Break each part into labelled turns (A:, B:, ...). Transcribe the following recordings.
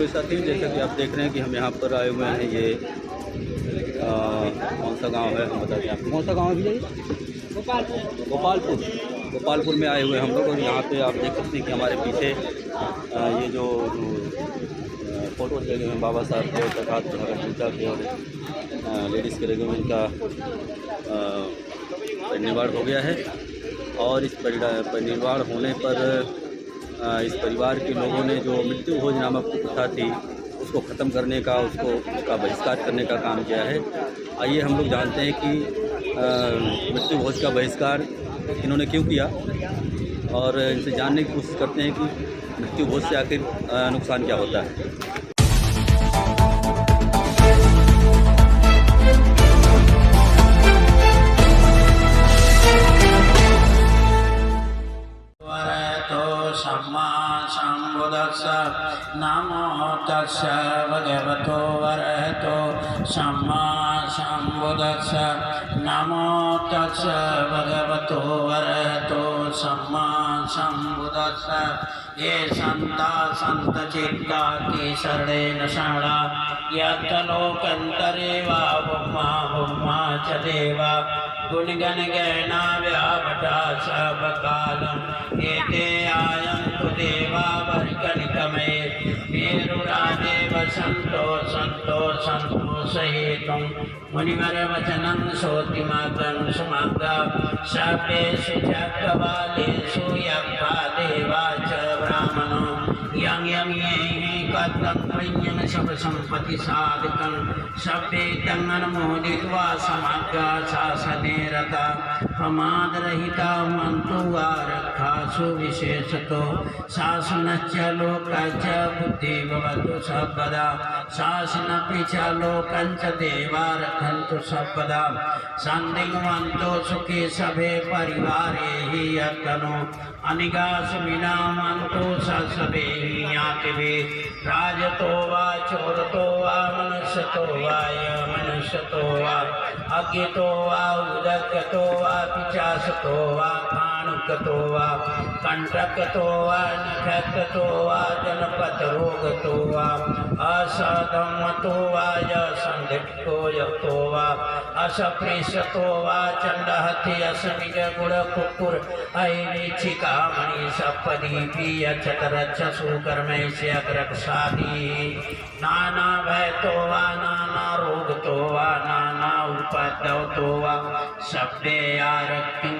A: बोलो साथी, जैसा कि आप देख रहे हैं कि हम यहाँ पर आए हुए हैं। ये कौन सा गांव है, हम बताते हैं आपको। कौन सा गांव है भैया? गोपालपुर में आए हुए हैं हम लोग। और यहाँ पे आप देख सकते हैं कि हमारे पीछे ये जो फ़ोटोज़ लगे हुए हैं बाबा साहब के, प्रभात पूजा के और लेडीज़ के लगे हुए, इनका परिनिर्वाण हो गया है। और इस परिनिर्वाण होने पर इस परिवार के लोगों ने जो मृत्यु भोज नामक प्रथा थी उसको ख़त्म करने का, उसका बहिष्कार करने का काम किया है। आइए हम लोग जानते हैं कि मृत्यु भोज का बहिष्कार इन्होंने क्यों किया और इनसे जानने की कोशिश करते हैं कि मृत्यु भोज से आखिर नुकसान क्या होता है।
B: सम्मा सम्बुद्धस्स नमो तस्स भगवतो वरहतो सम्मा सम्बुद्धस्स नमो तस्स भगवतो वरहतो सम्मा सम्बुद्धस्स। ये संता संत चित्ता की शरणेन शरणा यत् लोकंतरे वा बुम्मा च देवा गुणगण गैना व्यापटा सब कालम एते आयन्तु देवा वर्गनिकमे मेरुरादेव संतो सहितं मुनिवर वचनं श्रोतिमागं सुमग्गा सर्वेषु जगवालेषु यज्ञा देवा च ब्राह्मणो यं ये कथं पुण्यं सब संपत्ति साधकं सभ्ये तन्नमोदित्वा समग्रा शासने रता प्रमादरहिता मन्तो आरक्षासु विशेषतो शासनश्च लोकश्च बुद्धि भवतु सर्वदा शासनपि च लोकञ्च देवा रक्षन्तु सर्वदा सन्दिग्मन्तो सुखे सभे परिवारे हि यत्तनो अनिगास विनामन्तो सभे यातिवे राजतो वा चोरतो वा मनुष्यतो वा अज्ञतो वा उदकतो वा पिचासतो वा खाणुकतो वा कंटकतो वा निखतो वा जनपतरोगतो वा असदमतो वा संदिग्धो यतो वा असप्रेषतो वा चंडहति असनिज गुण कुकुर ऐच्छिकामणि सपदीपी अक्षतरक्षसु कर्मैस्य अग्रक्षादि नाना भयतो वा नाना रोगतो वा नाना उपद्रवतो वा शब्दे आरक्तिं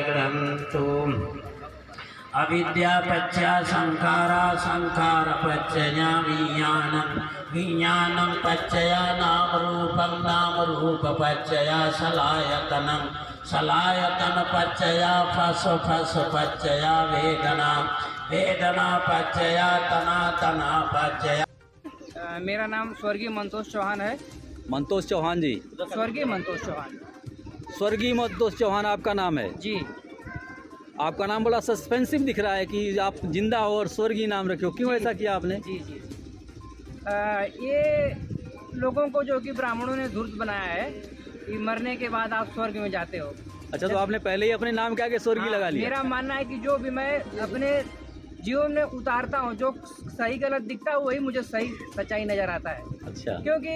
B: ग्रंथु अविद्या पच्चा संखारा संखार पच्चया विज्ञानं पच्चया नाम रूप पच्चया सलायतन पच्चया फस पच्चया वेदना पच्चया तना पच्चया।
C: मेरा नाम स्वर्गीय मंतोष चौहान है।
A: मंतोष चौहान जी?
C: स्वर्गीय मंतोष चौहान।
A: स्वर्गीय मंतोष चौहान आपका नाम है
C: जी।
A: आपका नाम बड़ा सस्पेंसिव दिख रहा है कि आप जिंदा हो और स्वर्गीय नाम रखे हो, क्यों ऐसा किया आपने?
C: जी ये लोगों को जो कि ब्राह्मणों ने धूर्त बनाया है कि मरने के बाद आप स्वर्ग में जाते हो।
A: अच्छा, तो आपने पहले ही अपने नाम के आगे स्वर्गीय लगा लिया?
C: मेरा मानना है कि जो भी मैं अपने जीवन में उतारता हूँ, जो सही गलत दिखता है वही मुझे सही सच्चाई नजर आता है।
A: अच्छा।
C: क्योंकि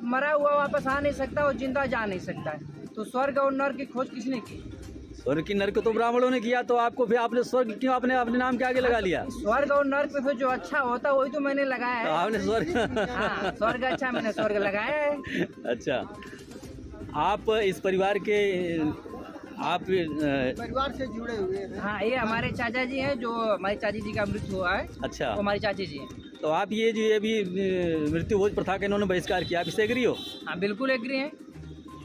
C: मरा हुआ वापस आ नहीं सकता और जिंदा जा नहीं सकता है, तो स्वर्ग और नर्क की खोज किसने की?
A: स्वर्ग की नर्क तो ब्राह्मणों ने किया, तो आपको फिर आपने स्वर्ग क्यों अपने नाम के आगे लगा लिया?
C: स्वर्ग और नर्क पे फिर जो अच्छा होता है वही तो मैंने लगाया है।
A: तो आपने स्वर्ग
C: हाँ, स्वर्ग अच्छा, मैंने स्वर्ग लगाया है।
A: अच्छा, आप इस परिवार के
C: परिवार से जुड़े हुए हैं? हाँ, ये हमारे चाचा जी हैं, जो हमारी चाची जी का मृत्यु हुआ है।
A: अच्छा,
C: वो हमारी चाची जी हैं।
A: तो आप ये भी मृत्यु भोज प्रथा का इन्होंने बहिष्कार किया, आप इससे एग्री हो?
C: हाँ, बिल्कुल एग्री हैं।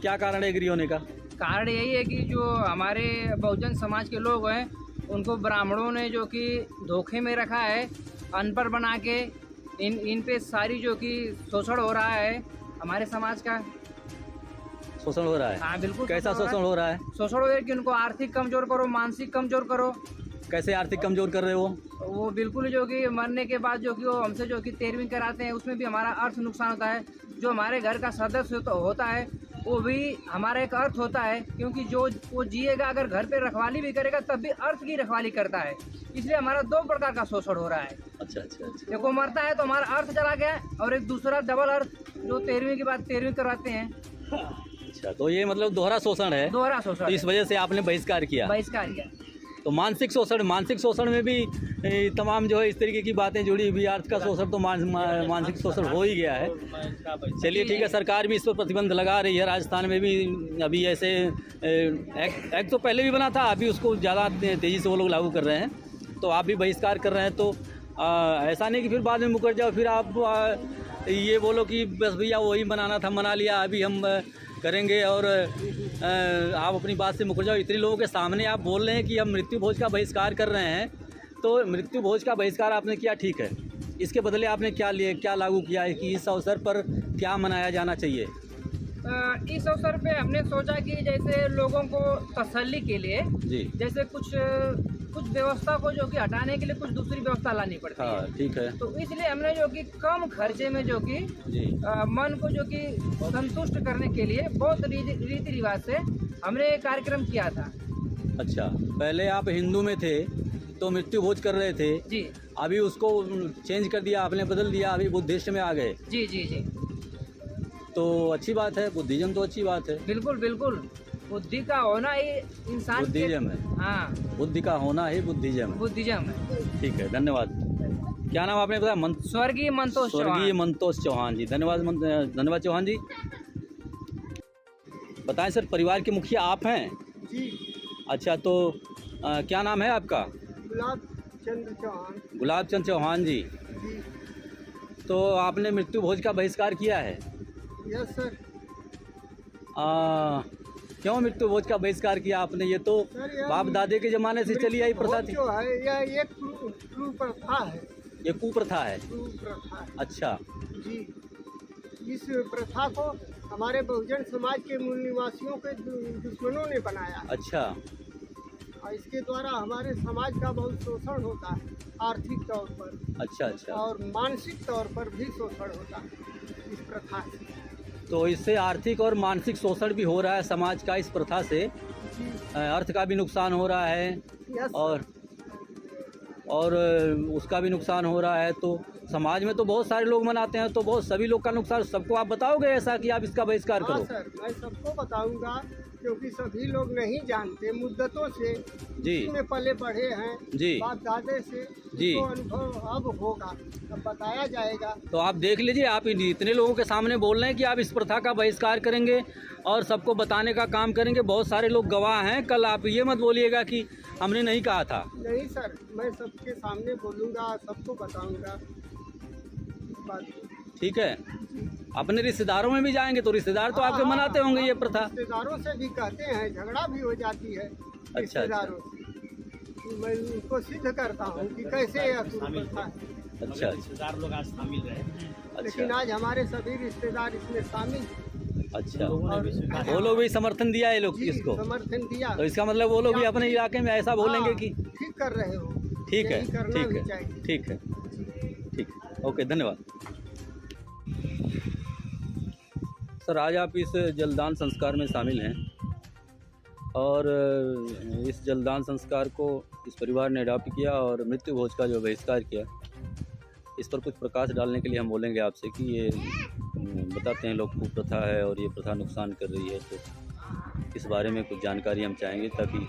A: क्या कारण है एग्री होने का?
C: कारण यही है कि जो हमारे बहुजन समाज के लोग हैं उनको ब्राह्मणों ने जो कि धोखे में रखा है, अनपढ़ बना के इन पे सारी जो कि शोषण हो रहा है हमारे समाज का।
A: शोषण हो रहा है?
C: हाँ, बिल्कुल।
A: कैसा शोषण हो रहा है?
C: शोषण हो रहा है कि उनको आर्थिक कमजोर करो, मानसिक कमजोर करो।
A: कैसे आर्थिक कमजोर कर रहे हो?
C: वो बिल्कुल जो कि मरने के बाद जो कि वो हमसे जो कि तेरहवीं कराते हैं, उसमें भी हमारा अर्थ नुकसान होता है। जो हमारे घर का सदस्य होता है वो भी हमारा एक अर्थ होता है, क्योंकि जो वो जिएगा अगर घर पे रखवाली भी करेगा तब भी अर्थ की रखवाली करता है। इसलिए हमारा दो प्रकार का शोषण हो रहा है।
A: अच्छा अच्छा अच्छा।
C: देखो मरता है तो हमारा अर्थ चला गया, और एक दूसरा डबल अर्थ जो 13वीं के बाद 13वीं करवाते हैं।
A: अच्छा, तो ये मतलब दोहरा शोषण है।
C: दोहरा
A: तो
C: शोषण
A: इस वजह से आपने बहिष्कार किया।
C: बहिष्कार किया।
A: तो मानसिक शोषण में भी तमाम जो है इस तरीके की बातें जुड़ी हुई। अर्थ का शोषण तो मानसिक शोषण हो ही गया है। चलिए ठीक है, सरकार भी इस पर प्रतिबंध लगा रही है। राजस्थान में भी अभी ऐसे एक्ट तो पहले भी बना था, अभी उसको ज़्यादा तेज़ी से वो लोग लागू कर रहे हैं। तो आप भी बहिष्कार कर रहे हैं, तो ऐसा नहीं कि फिर बाद में मुकर जाओ, फिर आप ये बोलो कि बस भैया वही बनाना था, मना लिया, अभी हम करेंगे, और आप अपनी बात से मुकर जाओ। इतने लोगों के सामने आप बोल रहे हैं कि हम मृत्यु भोज का बहिष्कार कर रहे हैं। तो मृत्यु भोज का बहिष्कार आपने किया, ठीक है, इसके बदले आपने क्या लागू किया है कि इस अवसर पर क्या मनाया जाना चाहिए?
C: इस अवसर पे हमने सोचा कि जैसे लोगों को तसल्ली के लिए
A: जी,
C: जैसे कुछ व्यवस्था को जो कि हटाने के लिए कुछ दूसरी व्यवस्था लानी पड़ती
A: हाँ
C: है।
A: ठीक है।
C: तो इसलिए हमने जो कि कम खर्चे में जो कि
A: जी,
C: मन को जो कि संतुष्ट करने के लिए बहुत रीति रिवाज से हमने ये कार्यक्रम किया था।
A: अच्छा, पहले आप हिंदू में थे तो मृत्यु भोज कर रहे थे
C: जी,
A: अभी उसको चेंज कर दिया आपने, बदल दिया, अभी बुद्धिस्ट में आ गए।
C: जी जी जी,
A: तो अच्छी बात है, बुद्धिज्म तो अच्छी बात है।
C: बिल्कुल बिल्कुल, बुद्धि का होना ही इंसान
A: बुद्धिज्म है,
C: हाँ,
A: बुद्धि का होना ही बुद्धिज्म है।
C: बुद्धिज्म है।
A: ठीक है, धन्यवाद। क्या नाम आपने बताया?
C: स्वर्गीय मंतोष
A: स्वर्गीय मंतोष चौहान जी, धन्यवाद धन्यवाद चौहान जी। बताएं सर, परिवार के मुखिया आप हैं?
D: जी,
A: अच्छा, तो क्या नाम है आपका?
D: गुलाब चंद्र चौहान।
A: गुलाब चंद चौहान जी।
D: जी,
A: तो आपने मृत्यु भोज का बहिष्कार किया है?
D: Yes sir.
A: क्यों मृत्यु भोज का बहिष्कार किया आपने? ये तो
D: सर, यह
A: बाप दादे के ज़माने से चली आई प्रथा थी।
D: जो है यह एक कुप्रथा है।
A: ये कुप्रथा है।
D: कुप्रथा है।
A: अच्छा
D: जी, इस प्रथा को हमारे बहुजन समाज के मूल निवासियों के दुश्मनों ने बनाया।
A: अच्छा
D: और इसके द्वारा हमारे समाज का बहुत शोषण होता है, आर्थिक तौर पर
A: अच्छा अच्छा।
D: और मानसिक तौर पर भी शोषण होता है इस प्रथा से।
A: तो इससे आर्थिक और मानसिक शोषण भी हो रहा है समाज का इस प्रथा से।
D: जी,
A: अर्थ का भी नुकसान हो रहा है
D: यस।
A: और उसका भी नुकसान हो रहा है। तो समाज में तो बहुत सारे लोग मनाते हैं, तो बहुत सभी लोग का नुकसान सबको आप बताओगे ऐसा कि आप इसका बहिष्कार
D: हाँ
A: करो?
D: सर, मैं सबको बताऊंगा, क्योंकि सभी लोग नहीं जानते, मुद्दतों से
A: जी
D: इसमें पले बढ़े हैं
A: जी
D: बाप दादे से।
A: जी।
D: तो अनुभव अब होगा, अब बताया जाएगा।
A: तो आप देख लीजिए, आप इतने लोगों के सामने बोल रहे हैं कि आप इस प्रथा का बहिष्कार करेंगे और सबको बताने का काम करेंगे। बहुत सारे लोग गवाह हैं, कल आप ये मत बोलिएगा कि हमने नहीं कहा था।
D: नहीं सर, मैं सबके सामने बोलूंगा, सबको बताऊंगा बात।
A: ठीक है, अपने रिश्तेदारों में भी जाएंगे तो रिश्तेदार तो आपके मनाते होंगे ये प्रथा।
D: रिश्तेदारों से भी कहते हैं, झगड़ा भी हो जाती है रिश्तेदारों से। मैं उनको सिद्ध करता हूँ कि कैसे यह कुप्रथा है।
A: अच्छा
B: रिश्तेदार लोग आज शामिल रहे।
D: लेकिन
A: अच्छा
D: आज हमारे सभी रिश्तेदार इसमें शामिल हैं।
A: अच्छा,
D: और
A: वो लोग भी समर्थन दिया है लोग
D: जी,
A: इसको।
D: समर्थन दिया।
A: तो इसका मतलब वो लोग भी अपने इलाके में ऐसा बोलेंगे
D: हाँ,
A: कि
D: ठीक कर रहे हो।
A: ठीक है
D: यही करना
A: ठीक
D: भी
A: है
D: चाहिए।
A: ठीक है ठीक है, ओके, धन्यवाद सर। आज आप इस जलदान संस्कार में शामिल हैं और इस जलदान संस्कार को इस परिवार ने अडॉप्ट किया और मृत्यु भोज का जो बहिष्कार किया, इस पर कुछ प्रकाश डालने के लिए हम बोलेंगे आपसे कि ये बताते हैं लोग कुप्रथा है और ये प्रथा नुकसान कर रही है। तो इस बारे में कुछ जानकारी हम चाहेंगे ताकि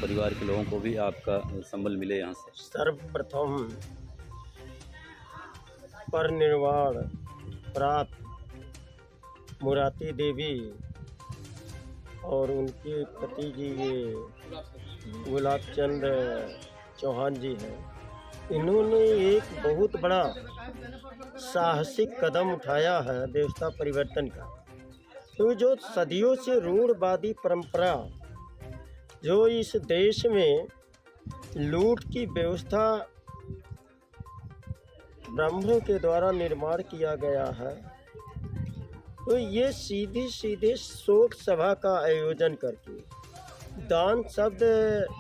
A: परिवार के लोगों को भी आपका संबल मिले यहाँ से।
E: सर्वप्रथम परिनिर्वाण प्राप्त मुराती देवी और उनके पति जी ये गुलाब चंद चौहान जी हैं। इन्होंने एक बहुत बड़ा साहसिक कदम उठाया है व्यवस्था परिवर्तन का। तो जो सदियों से रूढ़वादी परंपरा जो इस देश में लूट की व्यवस्था ब्राह्मणों के द्वारा निर्माण किया गया है, तो ये सीधे सीधे शोक सभा का आयोजन करके, दान शब्द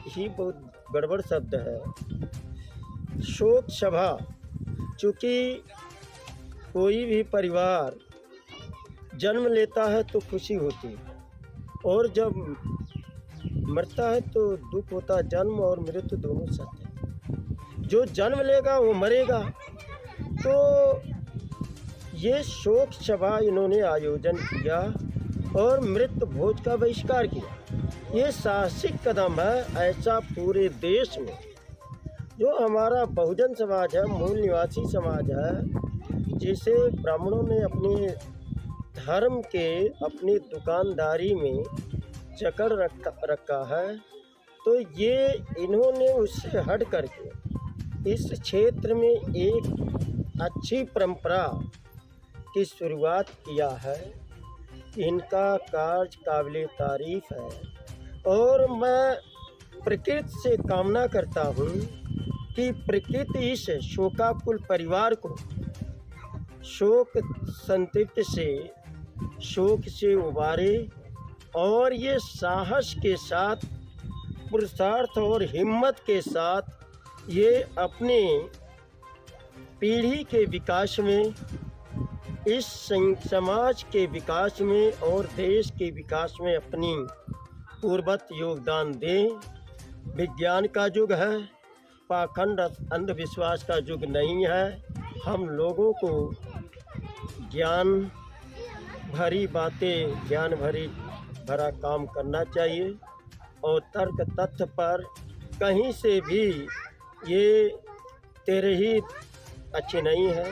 E: ही बहुत गड़बड़ शब्द है। शोक सभा, चूँकि कोई भी परिवार जन्म लेता है तो खुशी होती है, और जब मरता है तो दुख होता है। जन्म और मृत्यु दोनों सत्य है। जो जन्म लेगा वो मरेगा। तो ये शोक सभा इन्होंने आयोजन किया और मृत भोज का बहिष्कार किया। ये साहसिक कदम है। ऐसा पूरे देश में जो हमारा बहुजन समाज है, मूल निवासी समाज है, जिसे ब्राह्मणों ने अपने धर्म के, अपनी दुकानदारी में जकड़ रखा है, तो ये इन्होंने उससे हट करके इस क्षेत्र में एक अच्छी परंपरा की शुरुआत किया है। इनका कार्य काबिले तारीफ है, और मैं प्रकृति से कामना करता हूँ कि प्रकृति इस शोकाकुल परिवार को शोक संतृप्त से, शोक से उबारे, और ये साहस के साथ, पुरुषार्थ और हिम्मत के साथ ये अपने पीढ़ी के विकास में, इस समाज के विकास में और देश के विकास में अपनी पूर्वत योगदान दें। विज्ञान का युग है, पाखंड अंधविश्वास का युग नहीं है। हम लोगों को ज्ञान भरी बातें, ज्ञान भरा काम करना चाहिए, और तर्क तथ्य पर कहीं से भी ये तेरे ही अच्छे नहीं है,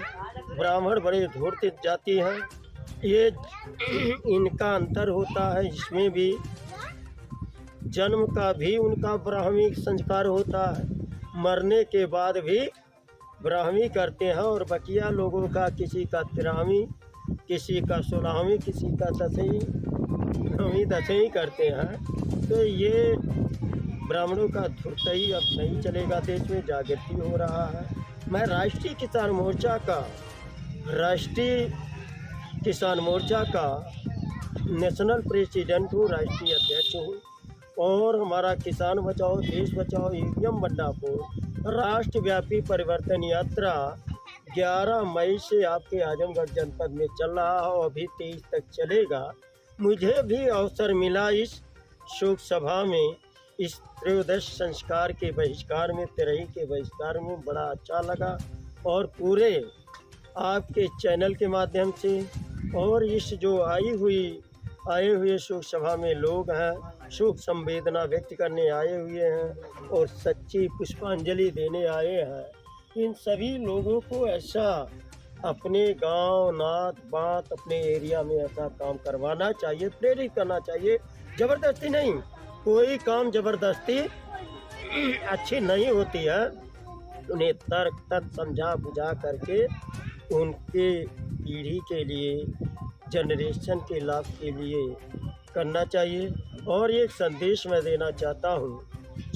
E: ब्राह्मण बड़े धूर्त जाति हैं, ये इनका अंतर होता है। इसमें भी जन्म का भी उनका ब्राह्मी संस्कार होता है, मरने के बाद भी ब्राह्मी करते हैं, और बकिया लोगों का किसी का 13वीं, किसी का 16वीं, किसी का 10वीं, 9वीं 10वीं करते हैं। तो ये ब्राह्मणों का धुरतई अब नहीं चलेगा। देश में जागृति हो रहा है। मैं राष्ट्रीय किसान मोर्चा का नेशनल प्रेसिडेंट हूँ, राष्ट्रीय अध्यक्ष हूँ, और हमारा किसान बचाओ देश बचाओ ईवीएम बंडापुर राष्ट्रव्यापी परिवर्तन यात्रा 11 मई से आपके आजमगढ़ जनपद में चल रहा हो, अभी 23 तक चलेगा। मुझे भी अवसर मिला इस शोक सभा में, इस त्रयोदश संस्कार के बहिष्कार में, तिरही के बहिष्कार में बड़ा अच्छा लगा। और पूरे आपके चैनल के माध्यम से, और इस जो आए हुए शोक सभा में लोग हैं, शोक संवेदना व्यक्त करने आए हुए हैं और सच्ची पुष्पांजलि देने आए हैं, इन सभी लोगों को ऐसा अपने गांव, नात बात, अपने एरिया में ऐसा काम करवाना चाहिए, प्रेरित करना चाहिए। ज़बरदस्ती नहीं, कोई काम ज़बरदस्ती अच्छी नहीं होती है। उन्हें तर्क तथ्य समझा बुझा करके उनके पीढ़ी के लिए, जनरेशन के लाभ के लिए करना चाहिए। और एक संदेश मैं देना चाहता हूँ,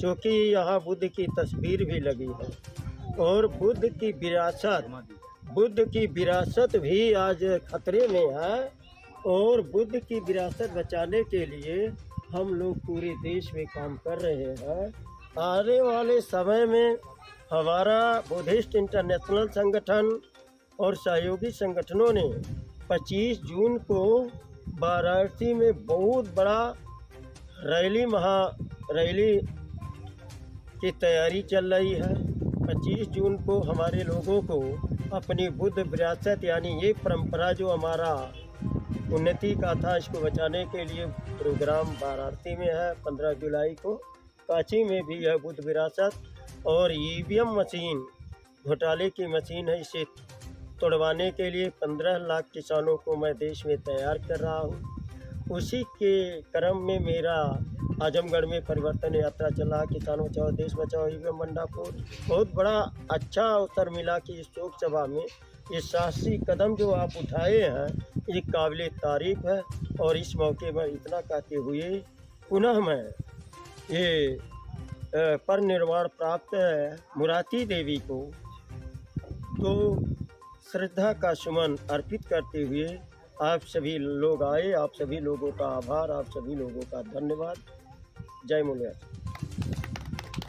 E: क्योंकि यहाँ बुद्ध की तस्वीर भी लगी है, और बुद्ध की विरासत भी आज खतरे में है, और बुद्ध की विरासत बचाने के लिए हम लोग पूरे देश में काम कर रहे हैं। आने वाले समय में हमारा बुद्धिस्ट इंटरनेशनल संगठन और सहयोगी संगठनों ने 25 जून को वाराणसी में बहुत बड़ा रैली की तैयारी चल रही है। 25 जून को हमारे लोगों को अपनी बुद्ध विरासत, यानी ये परंपरा जो हमारा उन्नति का था, इसको बचाने के लिए प्रोग्राम वाराणसी में है। 15 जुलाई को काशी में भी है बुद्ध विरासत। और ईवीएम मशीन घोटाले की मशीन है, इसे तोड़वाने के लिए 15 लाख किसानों को मैं देश में तैयार कर रहा हूँ। उसी के क्रम में मेरा आजमगढ़ में परिवर्तन यात्रा चला, किसान बचाओ देश बचाओ ईवीएम बंडापुर। बहुत बड़ा अच्छा अवसर मिला कि इस शोक सभा में ये साहसी कदम जो आप उठाए हैं, ये काबिले तारीफ है। और इस मौके पर इतना कहते हुए पुनः मैं ये परिनिर्वाण प्राप्त मुराती देवी को तो श्रद्धा का सुमन अर्पित करते हुए आप सभी लोग आए, आप सभी लोगों का आभार, आप सभी लोगों का धन्यवाद। जय मूल्याचल।